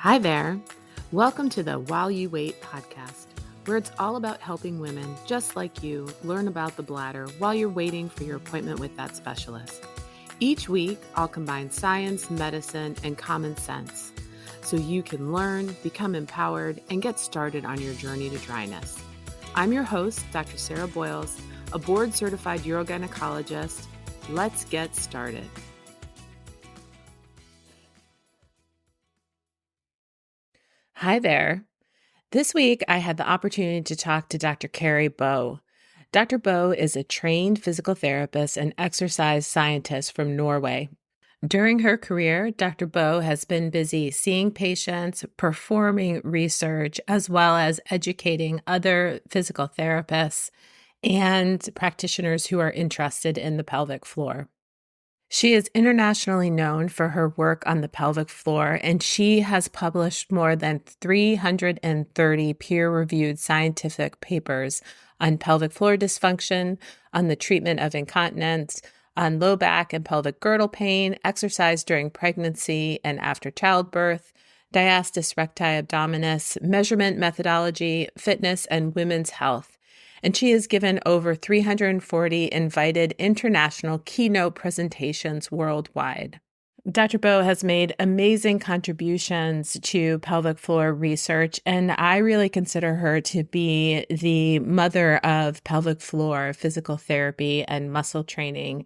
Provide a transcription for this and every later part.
Hi there. Welcome to the While You Wait podcast, where it's all about helping women just like you learn about the bladder while you're waiting for your appointment with that specialist. Each week, I'll combine science, medicine, and common sense so you can learn, become empowered, and get started on your journey to dryness. I'm your host, Dr. Sarah Boyles, a board-certified urogynecologist. Let's get started. Hi there. This week, I had the opportunity to talk to Dr. Kari Bo. Dr. Bo is a trained physical therapist and exercise scientist from Norway. During her career, Dr. Bo has been busy seeing patients, performing research, as well as educating other physical therapists and practitioners who are interested in the pelvic floor. She is internationally known for her work on the pelvic floor, and she has published more than 330 peer-reviewed scientific papers on pelvic floor dysfunction, on the treatment of incontinence, on low back and pelvic girdle pain, exercise during pregnancy and after childbirth, diastasis recti abdominis, measurement methodology, fitness, and women's health. And she has given over 340 invited international keynote presentations worldwide. Dr. Bo has made amazing contributions to pelvic floor research, and I really consider her to be the mother of pelvic floor physical therapy and muscle training.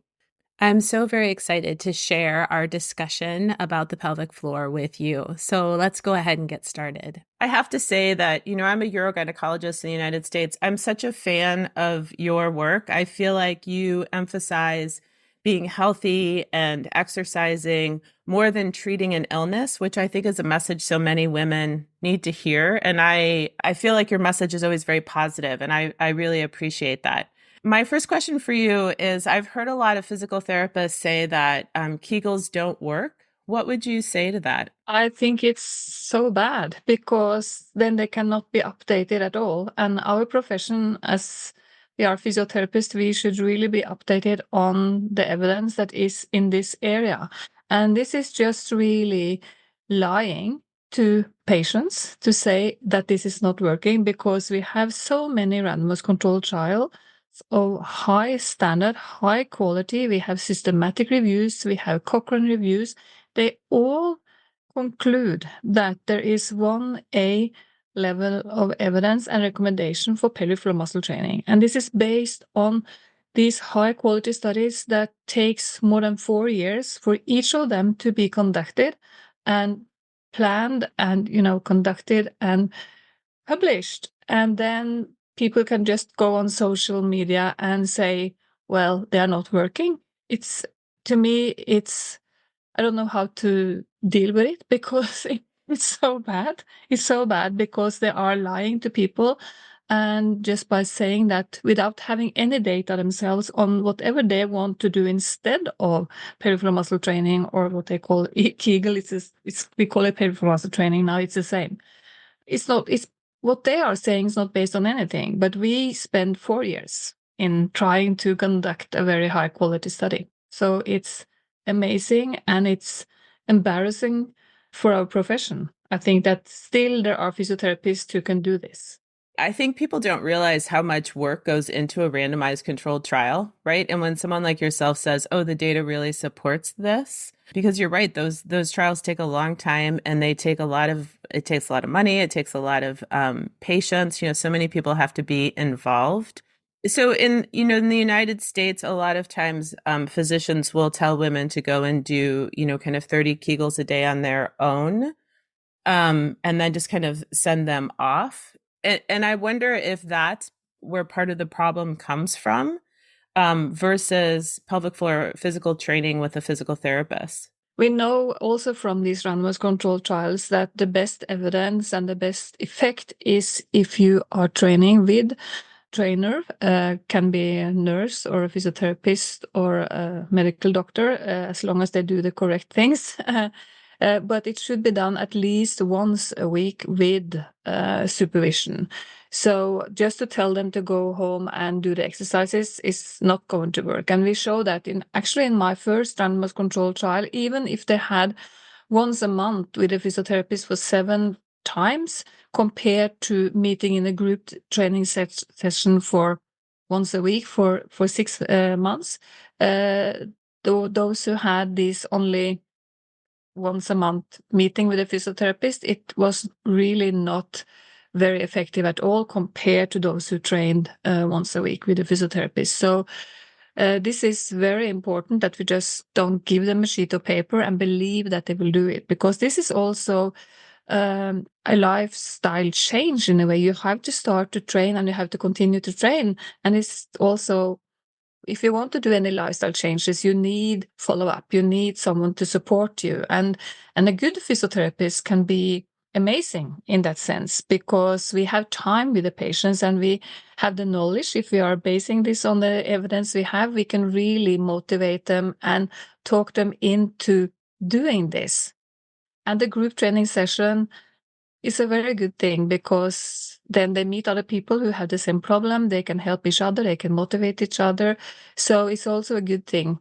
I'm so very excited to share our discussion about the pelvic floor with you. So let's go ahead and get started. I have to say that, I'm a urogynecologist in the United States. I'm such a fan of your work. I feel like you emphasize being healthy and exercising more than treating an illness, which I think is a message so many women need to hear. And I feel like your message is always very positive, and I really appreciate that. My first question for you is, I've heard a lot of physical therapists say that Kegels don't work. What would you say to that? I think it's so bad because then they cannot be updated at all. And our profession, as we are physiotherapists, we should really be updated on the evidence that is in this area. And this is just really lying to patients to say that this is not working, because we have so many randomized controlled trials of high standard, high quality. We have systematic reviews, we have Cochrane reviews. They all conclude that there is 1A level of evidence and recommendation for pelvic floor muscle training. And this is based on these high quality studies that takes more than 4 years for each of them to be conducted and planned and, conducted and published. And then people can just go on social media and say, well, they are not working. To me, I don't know how to deal with it, because it's so bad. It's so bad because they are lying to people. And just by saying that without having any data themselves on whatever they want to do instead of pelvic floor muscle training, or what they call Kegel, we call it pelvic floor muscle training now, it's the same. It's what they are saying is not based on anything, but we spend 4 years in trying to conduct a very high quality study. So it's amazing, and it's embarrassing for our profession. I think that still there are physiotherapists who can do this. I think people don't realize how much work goes into a randomized controlled trial, right? And when someone like yourself says, oh, the data really supports this, because you're right, those trials take a long time, and it takes a lot of money. It takes a lot of patience. So many people have to be involved. So in the United States, a lot of times physicians will tell women to go and do, kind of 30 Kegels a day on their own, and then just kind of send them off. And I wonder if that's where part of the problem comes from, versus pelvic floor physical training with a physical therapist. We know also from these randomized controlled trials that the best evidence and the best effect is if you are training with trainer, can be a nurse or a physiotherapist or a medical doctor, as long as they do the correct things. But it should be done at least once a week with supervision. So just to tell them to go home and do the exercises is not going to work. And we show that in my first randomized control trial, even if they had once a month with a physiotherapist for 7 times compared to meeting in a group training session for once a week for 6 months. Those who had this only once a month meeting with a physiotherapist, it was really not very effective at all compared to those who trained once a week with a physiotherapist. So this is very important that we just don't give them a sheet of paper and believe that they will do it, because this is also a lifestyle change in a way. You have to start to train and you have to continue to train. And it's also, if you want to do any lifestyle changes, you need follow-up. You need someone to support you. And a good physiotherapist can be amazing in that sense, because we have time with the patients and we have the knowledge. If we are basing this on the evidence we have, we can really motivate them and talk them into doing this. And the group training session is a very good thing, because then they meet other people who have the same problem. They can help each other. They can motivate each other. So it's also a good thing.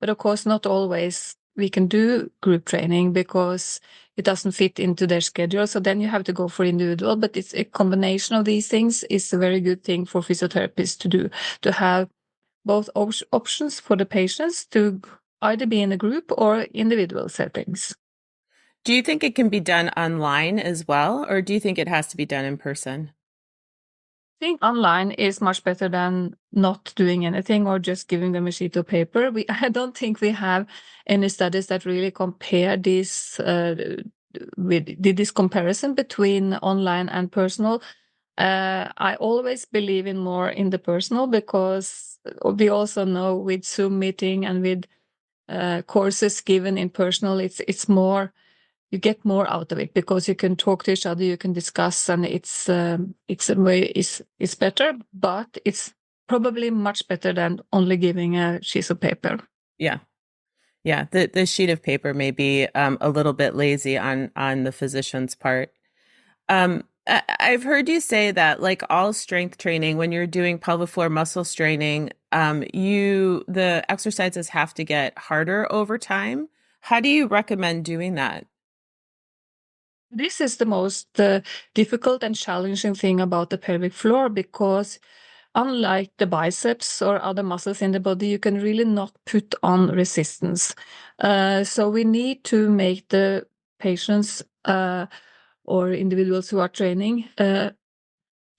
But of course, not always we can do group training because it doesn't fit into their schedule. So then you have to go for individual. But it's a combination of these things is a very good thing for physiotherapists to do, to have both options for the patients to either be in a group or individual settings. Do you think it can be done online as well, or do you think it has to be done in person? I think online is much better than not doing anything or just giving them a sheet of paper. I don't think we have any studies that really compare this with this comparison between online and personal. I always believe in more in the personal, because we also know with Zoom meeting and with courses given in personal, it's more, you get more out of it because you can talk to each other, you can discuss, and it's a way it's better, but it's probably much better than only giving a sheet of paper. Yeah. Yeah. The sheet of paper may be a little bit lazy on the physician's part. I've heard you say that, like all strength training, when you're doing pelvic floor muscle straining, the exercises have to get harder over time. How do you recommend doing that? This is the most difficult and challenging thing about the pelvic floor, because unlike the biceps or other muscles in the body, you can really not put on resistance. So we need to make the patients or individuals who are training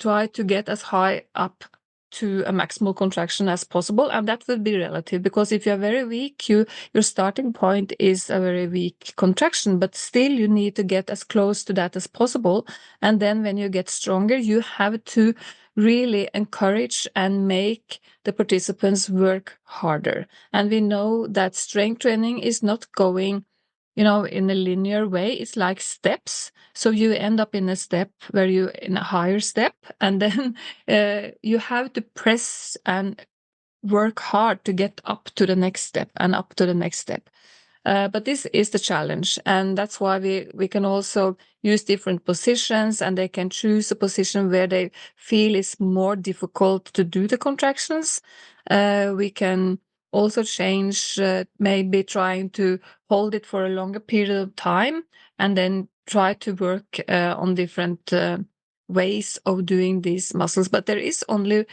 try to get as high up to a maximal contraction as possible, and that will be relative, because if you're very weak, your starting point is a very weak contraction, but still you need to get as close to that as possible. And then when you get stronger, you have to really encourage and make the participants work harder. And we know that strength training is not going in a linear way. It's like steps. So you end up in a step where you in a higher step, and then you have to press and work hard to get up to the next step and up to the next step. But this is the challenge, and that's why we can also use different positions, and they can choose a position where they feel is more difficult to do the contractions. We can also change, maybe trying to hold it for a longer period of time, and then try to work on different ways of doing these muscles. But there is only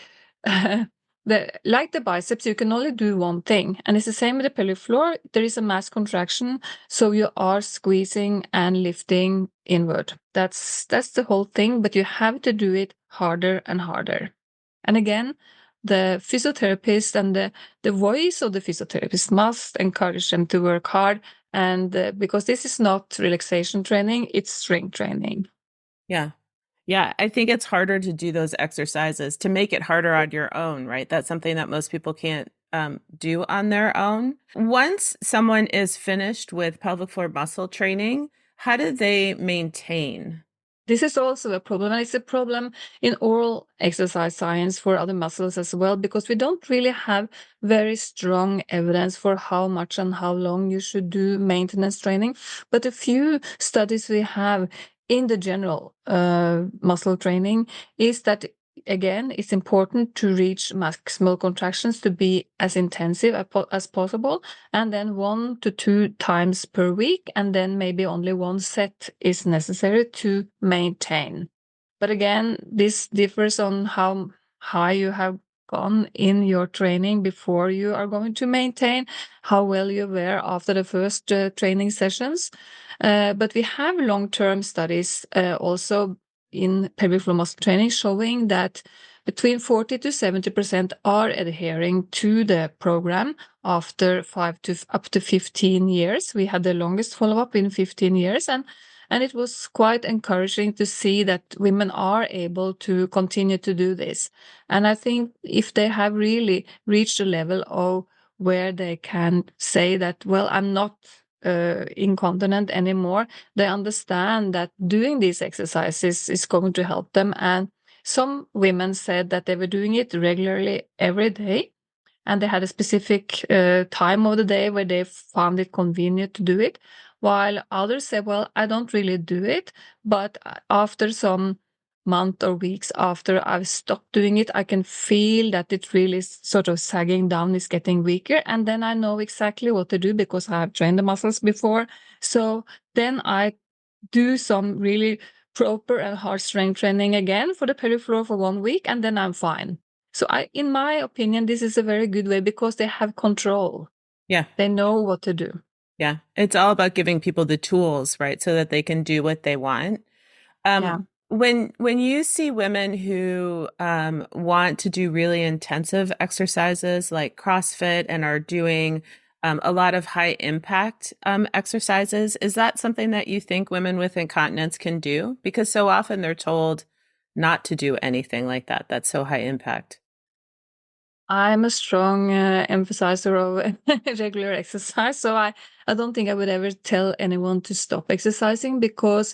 like the biceps, you can only do one thing, and it's the same with the pelvic floor. There is a mass contraction, so you are squeezing and lifting inward. That's the whole thing, but you have to do it harder and harder. And again, the physiotherapist and the voice of the physiotherapist must encourage them to work hard, and because this is not relaxation training, it's strength training. Yeah. Yeah, I think it's harder to do those exercises, to make it harder on your own, right? That's something that most people can't do on their own. Once someone is finished with pelvic floor muscle training, how do they maintain? This is also a problem, and it's a problem in oral exercise science for other muscles as well, because we don't really have very strong evidence for how much and how long you should do maintenance training. But a few studies we have in the general muscle training is that again, it's important to reach maximal contractions to be as intensive as possible, and then 1 to 2 times per week, and then maybe only one set is necessary to maintain. But again, this differs on how high you have gone in your training before you are going to maintain, how well you were after the first training sessions. But we have long-term studies also in pelvic floor muscle training showing that between 40 to 70% are adhering to the program after 5 to up to 15 years. We had the longest follow-up in 15 years, and it was quite encouraging to see that women are able to continue to do this. And I think if they have really reached a level of where they can say that, well, I'm not incontinent anymore, they understand that doing these exercises is going to help them. And some women said that they were doing it regularly every day, and they had a specific time of the day where they found it convenient to do it, while others said, well, I don't really do it, but after some month or weeks after I've stopped doing it, I can feel that it really is sort of sagging down, is getting weaker, and then I know exactly what to do because I have trained the muscles before. So then I do some really proper and hard strength training again for the pelvic floor for 1 week, and then I'm fine. So in my opinion, this is a very good way because they have control. Yeah. They know what to do. Yeah. It's all about giving people the tools, right? So that they can do what they want. Yeah. When you see women who want to do really intensive exercises like CrossFit and are doing a lot of high impact exercises, is that something that you think women with incontinence can do? Because so often they're told not to do anything like that. That's so high impact. I'm a strong emphasizer of regular exercise, so I don't think I would ever tell anyone to stop exercising because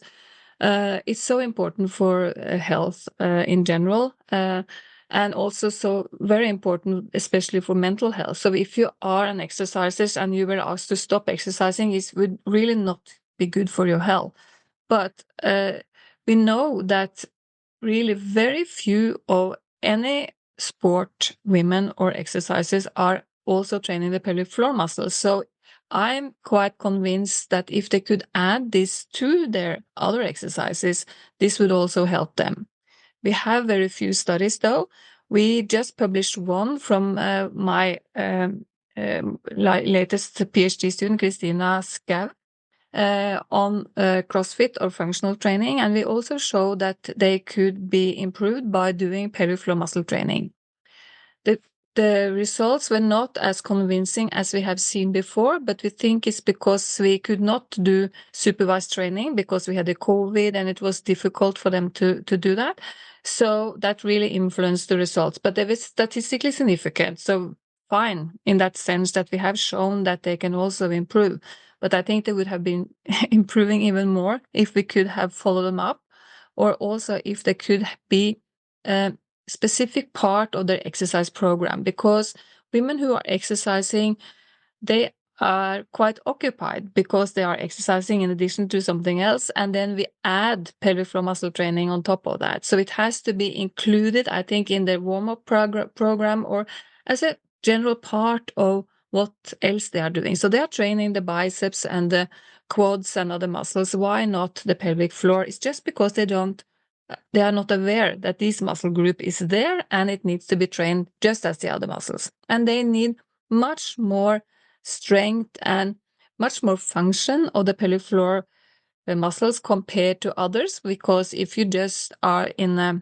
it's so important for health in general, and also so very important, especially for mental health. So if you are an exerciser and you were asked to stop exercising, it would really not be good for your health. But we know that really very few of any sport women or exercises are also training the pelvic floor muscles. So I'm quite convinced that if they could add this to their other exercises, this would also help them. We have very few studies though. We just published one from my latest PhD student, Christina Skav, on CrossFit or functional training, and we also show that they could be improved by doing pelvic floor muscle training. The results were not as convincing as we have seen before, but we think it's because we could not do supervised training because we had the COVID and it was difficult for them to do that. So that really influenced the results, but they were statistically significant. So fine in that sense that we have shown that they can also improve. But I think they would have been improving even more if we could have followed them up, or also if they could be specific part of their exercise program, because women who are exercising, they are quite occupied because they are exercising in addition to something else, and then we add pelvic floor muscle training on top of that. So it has to be included, I think, in their warm-up program or as a general part of what else they are doing. So they are training the biceps and the quads and other muscles. Why not the pelvic floor? It's just because they are not aware that this muscle group is there and it needs to be trained just as the other muscles. And they need much more strength and much more function of the pelvic floor muscles compared to others, because if you just are in a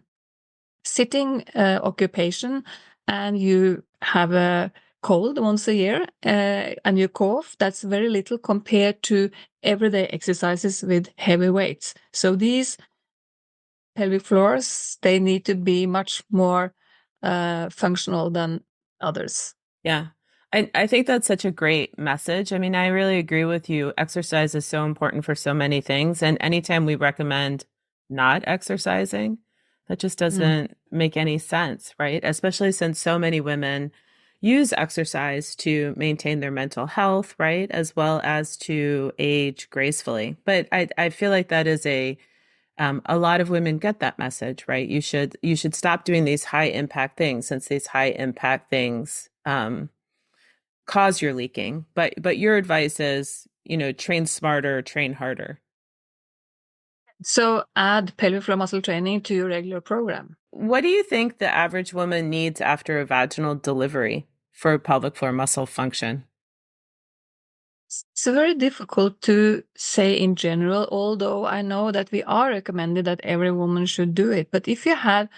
sitting occupation and you have a cold once a year and you cough, that's very little compared to everyday exercises with heavy weights. So these pelvic floors, they need to be much more functional than others. Yeah. I think that's such a great message. I mean, I really agree with you. Exercise is so important for so many things. And anytime we recommend not exercising, that just doesn't make any sense, right? Especially since so many women use exercise to maintain their mental health, right? As well as to age gracefully. But I feel like that is a A lot of women get that message, right? You should stop doing these high impact things, since these high impact things cause your leaking. But your advice is, train smarter, train harder. So add pelvic floor muscle training to your regular program. What do you think the average woman needs after a vaginal delivery for pelvic floor muscle function? It's very difficult to say in general, although I know that we are recommended that every woman should do it. But if you had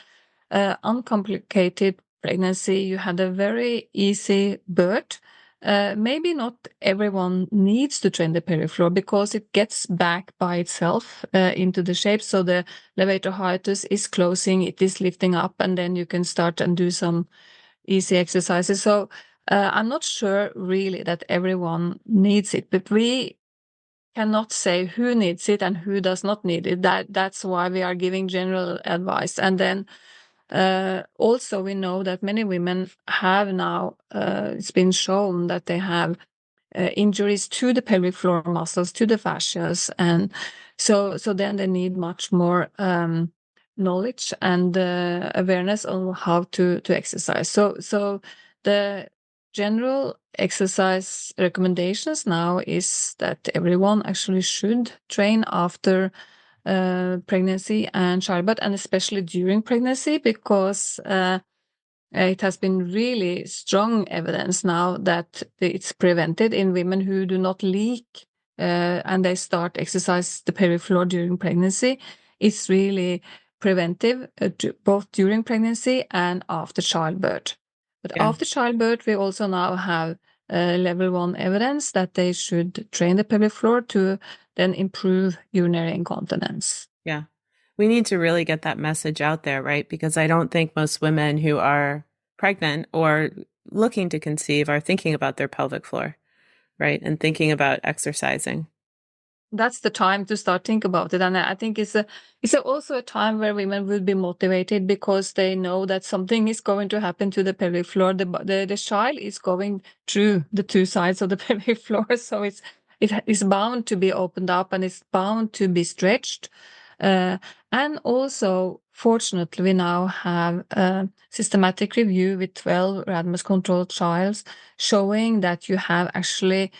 uncomplicated pregnancy, you had a very easy birth, maybe not everyone needs to train the pelvic floor because it gets back by itself into the shape. So the levator hiatus is closing, it is lifting up, and then you can start and do some easy exercises. So I'm not sure really that everyone needs it, but we cannot say who needs it and who does not need it. That's why we are giving general advice. And then also we know that many women have now, it's been shown that they have injuries to the pelvic floor muscles, to the fascias, and so then they need much more knowledge and awareness on how to exercise. So the general exercise recommendations now is that everyone actually should train after pregnancy and childbirth, and especially during pregnancy, because it has been really strong evidence now that it's prevented in women who do not leak and they start exercise the pelvic floor during pregnancy. It's really preventive both during pregnancy and after childbirth. But Yeah, after childbirth, we also now have level 1 evidence that they should train the pelvic floor to then improve urinary incontinence. yeah. We need to really get that message out there, right? Because I don't think most women who are pregnant or looking to conceive are thinking about their pelvic floor, right? And thinking about exercising. That's the time to start think about it, and I think also a time where women will be motivated because they know that something is going to happen to the pelvic floor. The child is going through the two sides of the pelvic floor, so it is bound to be opened up and it's bound to be stretched. And also, fortunately, we now have a systematic review with 12 randomized controlled trials showing that you have actually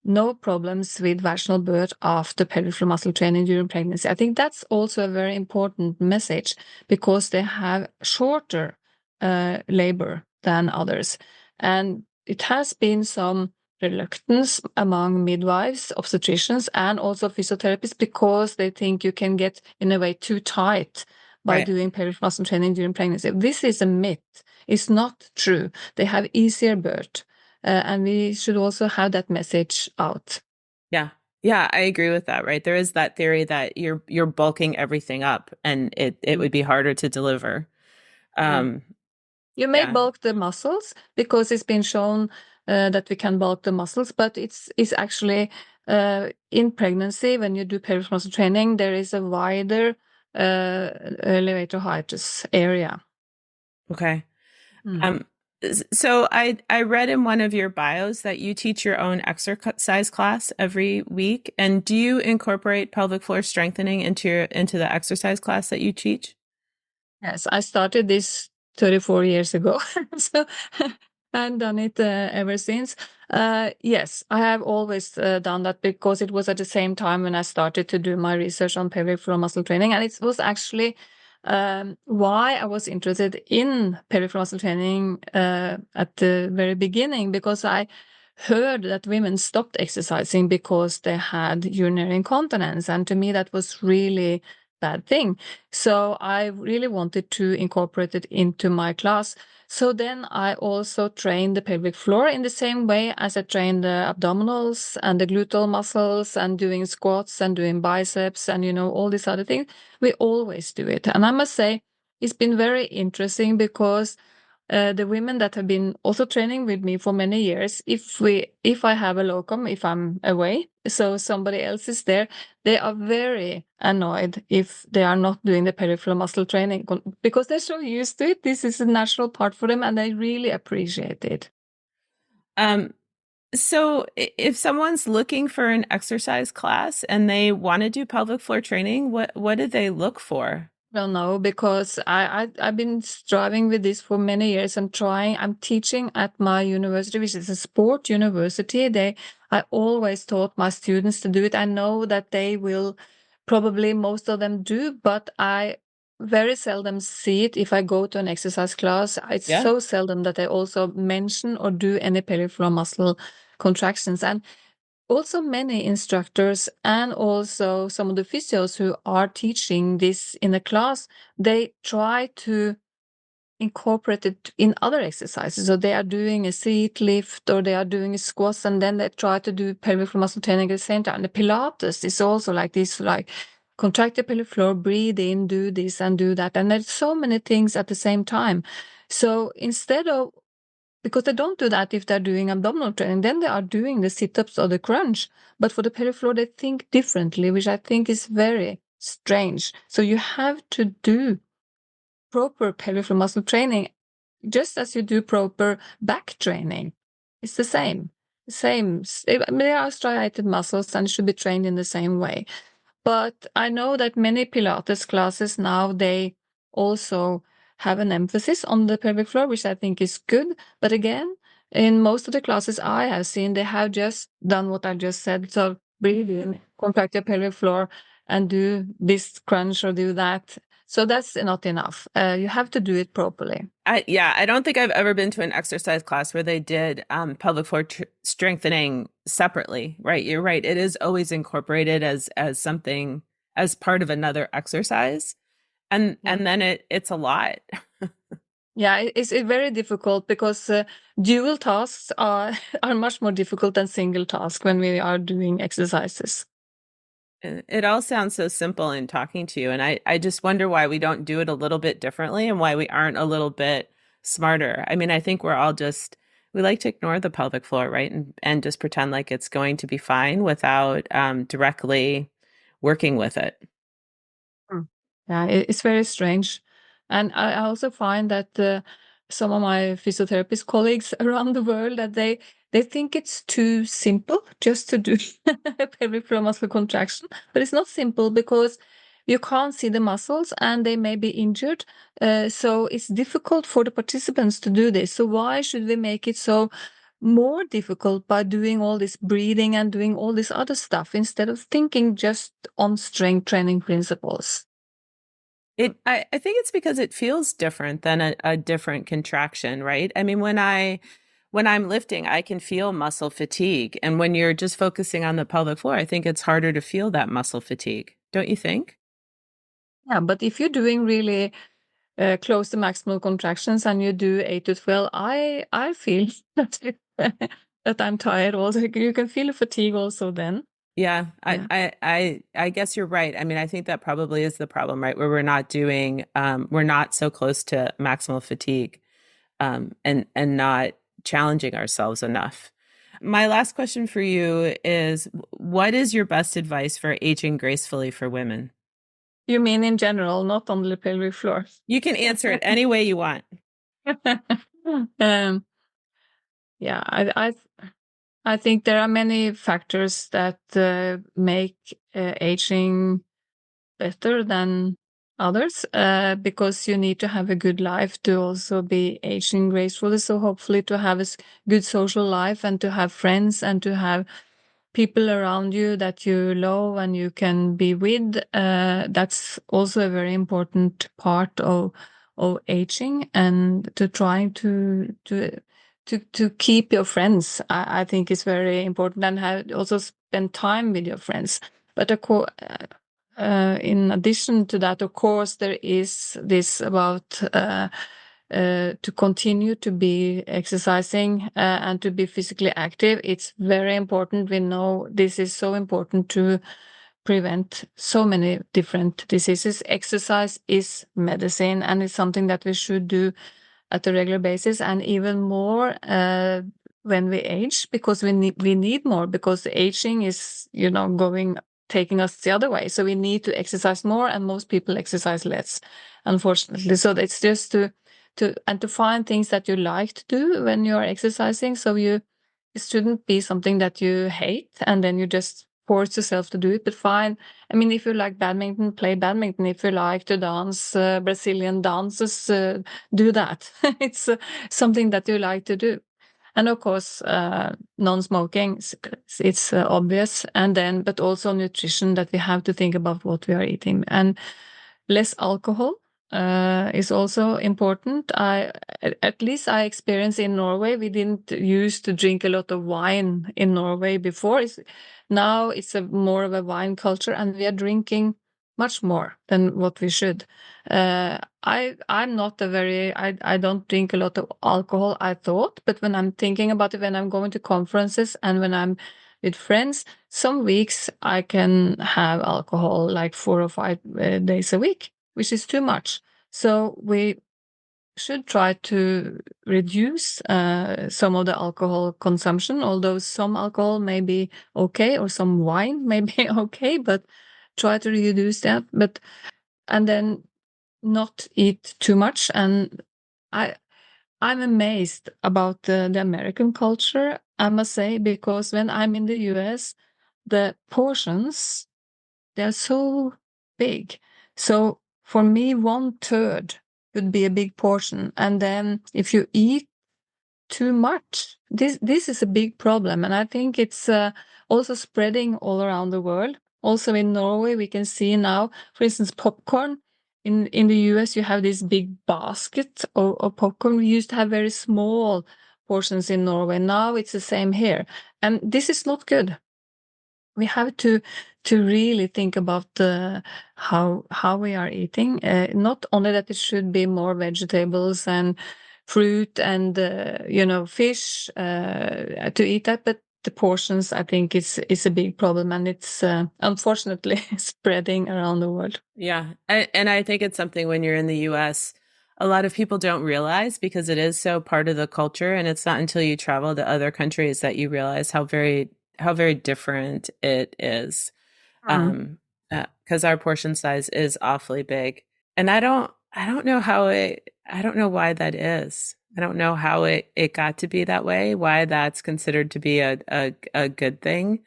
no problems with vaginal birth after pelvic floor muscle training during pregnancy. I think that's also a very important message because they have shorter labor than others. And it has been some reluctance among midwives, obstetricians, and also physiotherapists because they think you can get, in a way, too tight by Right. doing pelvic muscle training during pregnancy. This is a myth. It's not true. They have easier birth. And we should also have that message out. Yeah. Yeah, I agree with that, right? There is that theory that you're bulking everything up and it Mm. would be harder to deliver. Mm. Um, You may yeah. bulk the muscles because it's been shown that we can bulk the muscles, but it's actually in pregnancy when you do pelvic muscle training, there is a wider elevator hiatus area. Okay. Mm. Um, so I read in one of your bios that you teach your own exercise class every week. And do you incorporate pelvic floor strengthening into the exercise class that you teach? Yes, I started this 34 years ago, so I've done it ever since. Yes, I have always done that because it was at the same time when I started to do my research on pelvic floor muscle training, and it was actually why I was interested in pelvic floor muscle training at the very beginning, because I heard that women stopped exercising because they had urinary incontinence, and to me that was really bad thing. So I really wanted to incorporate it into my class. So then I also trained the pelvic floor in the same way as I trained the abdominals and the gluteal muscles and doing squats and doing biceps and, all these other things. We always do it. And I must say, it's been very interesting because the women that have been also training with me for many years, if I have a locum, if I'm away, so somebody else is there, they are very annoyed if they are not doing the pelvic floor muscle training because they're so used to it. This is a natural part for them and they really appreciate it. Um, So if someone's looking for an exercise class and they want to do pelvic floor training, what do they look for? Well, no, because I've been striving with this for many years and trying. I'm teaching at my university, which is a sport university. I always taught my students to do it. I know that they will probably most of them do, but I very seldom see it if I go to an exercise class. It's Yeah. so seldom that I also mention or do any pelvic floor muscle contractions. And also many instructors and also some of the physios who are teaching this in a class, they try to incorporate it in other exercises. So they are doing a seat lift or they are doing a squats and then they try to do pelvic floor muscle training at the same time. The Pilates is also like this, like contract the pelvic floor, breathe in, do this and do that. And there's so many things at the same time. So instead of because they don't do that if they're doing abdominal training. Then they are doing the sit-ups or the crunch. But for the pelvic floor, they think differently, which I think is very strange. So you have to do proper pelvic floor muscle training just as you do proper back training. It's the same. Same. I mean, they are striated muscles and should be trained in the same way. But I know that many Pilates classes now, they also have an emphasis on the pelvic floor, which I think is good. But again, in most of the classes I have seen, they have just done what I just said. So breathe in, contract your pelvic floor, and do this crunch or do that. So that's not enough. You have to do it properly. I don't think I've ever been to an exercise class where they did pelvic floor tr strengthening separately, right? You're right. It is always incorporated as something as part of another exercise. Yeah. And then it's a lot. Yeah, it's very difficult because dual tasks are are much more difficult than single tasks when we are doing exercises. It all sounds so simple in talking to you, and I just wonder why we don't do it a little bit differently and why we aren't a little bit smarter. I mean, I think we're all just we like to ignore the pelvic floor, right? And just pretend like it's going to be fine without directly working with it. Mm. Yeah, it's very strange. And I also find that some of my physiotherapist colleagues around the world that they think it's too simple just to do a pelvic floor muscle contraction, but it's not simple because you can't see the muscles and they may be injured. So it's difficult for the participants to do this. So why should we make it so more difficult by doing all this breathing and doing all this other stuff instead of thinking just on strength training principles? I think it's because it feels different than a different contraction, right? I mean, when I'm lifting, I can feel muscle fatigue. And when you're just focusing on the pelvic floor, I think it's harder to feel that muscle fatigue. Don't you think? Yeah, but if you're doing really close to maximal contractions and you do 8 to 12, I feel that that I'm tired. Also, you can feel fatigue also then. Yeah, Yeah. I guess you're right. I mean, I think that probably is the problem, right? Where we're not doing, we're not so close to maximal fatigue, and not challenging ourselves enough. My last question for you is, what is your best advice for aging gracefully for women? You mean in general, not on the pelvic floor? You can answer it any way you want. um, yeah, I think there are many factors that make aging better than others because you need to have a good life to also be aging gracefully. So hopefully to have a good social life and to have friends and to have people around you that you love and you can be with. That's also a very important part of aging and to trying to keep your friends. I think is very important and have also spend time with your friends. But of course, in addition to that, of course, there is this about to continue to be exercising and to be physically active. It's very important. We know this is so important to prevent so many different diseases. Exercise is medicine, and it's something that we should do at a regular basis, and even more when we age, because we need more because the aging is going taking us the other way. So we need to exercise more, and most people exercise less, unfortunately. So it's just to find things that you like to do when you are exercising. So It shouldn't be something that you hate and then you just force yourself to do it, but fine. I mean, if you like badminton, play badminton. If you like to dance Brazilian dances, do that. It's something that you like to do. And of course, non-smoking, it's obvious. And then, but also nutrition, that we have to think about what we are eating. And less alcohol is also important. At least I experienced in Norway, we didn't used to drink a lot of wine in Norway before. Now it's more of a wine culture, and we are drinking much more than what we should. I'm not I don't drink a lot of alcohol, I thought, but when I'm thinking about it, when I'm going to conferences and when I'm with friends, some weeks I can have alcohol like 4 or 5 days a week, which is too much. So we should try to reduce some of the alcohol consumption, although some alcohol may be okay or some wine may be okay, but try to reduce that. And then not eat too much. And I'm amazed about the American culture, I must say, because when I'm in the US, the portions, they're so big. So for me, 1/3 would be a big portion. And then if you eat too much, this is a big problem. And I think it's also spreading all around the world. Also in Norway, we can see now, for instance, popcorn. In the US, you have this big basket of popcorn. We used to have very small portions in Norway. Now it's the same here. And this is not good. We have to really think about how we are eating. Not only that it should be more vegetables and fruit and fish to eat that, but the portions, I think, is a big problem, and it's unfortunately spreading around the world. Yeah. And I think it's something when you're in the US, a lot of people don't realize because it is so part of the culture. And it's not until you travel to other countries that you realize how very different it is. Mm. Because our portion size is awfully big. And I don't know I don't know why that is. I don't know how it got to be that way, why that's considered to be a good thing.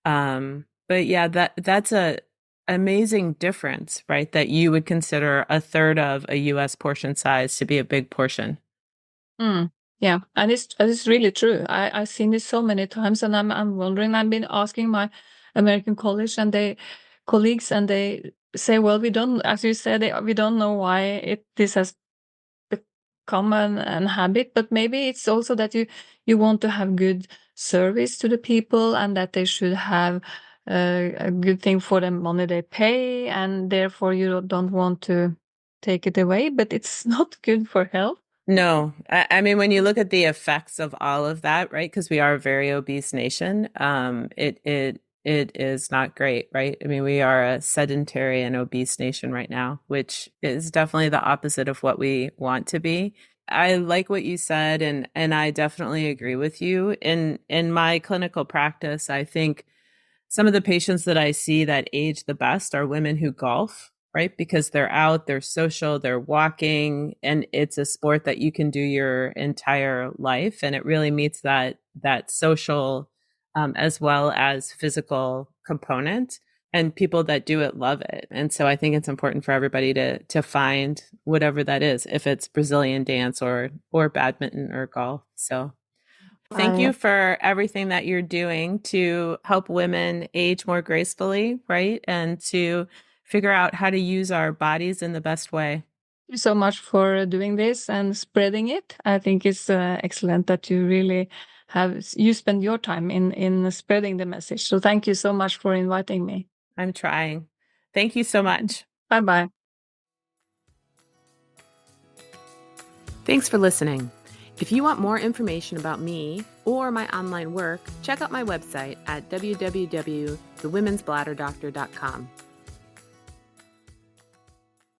But yeah, that's a amazing difference, right? That you would consider a third of a US portion size to be a big portion. Mm. Yeah, and it's really true. I've seen this so many times, and I'm wondering. I've been asking my American colleagues, and they say, "Well, we don't, as you said, we don't know why this has become an habit, but maybe it's also that you want to have good service to the people, and that they should have a good thing for the money they pay, and therefore you don't want to take it away, but it's not good for health." No, I mean, when you look at the effects of all of that, right? Because we are a very obese nation, it is not great, right? I mean, we are a sedentary and obese nation right now, which is definitely the opposite of what we want to be. I like what you said, and I definitely agree with you. In my clinical practice, I think some of the patients that I see that age the best are women who golf, right? Because they're out, they're social, they're walking, and it's a sport that you can do your entire life, and it really meets that social as well as physical component. And people that do it love it, and so I think it's important for everybody to find whatever that is, if it's Brazilian dance or badminton or golf. So thank I you for everything that you're doing to help women age more gracefully, right? And to figure out how to use our bodies in the best way. you so much for doing this and spreading it. I think it's excellent that you really you spend your time in spreading the message. So thank you so much for inviting me. I'm trying. Thank you so much. Bye bye. Thanks for listening. If you want more information about me or my online work, check out my website at www.thewomensbladderdoctor.com.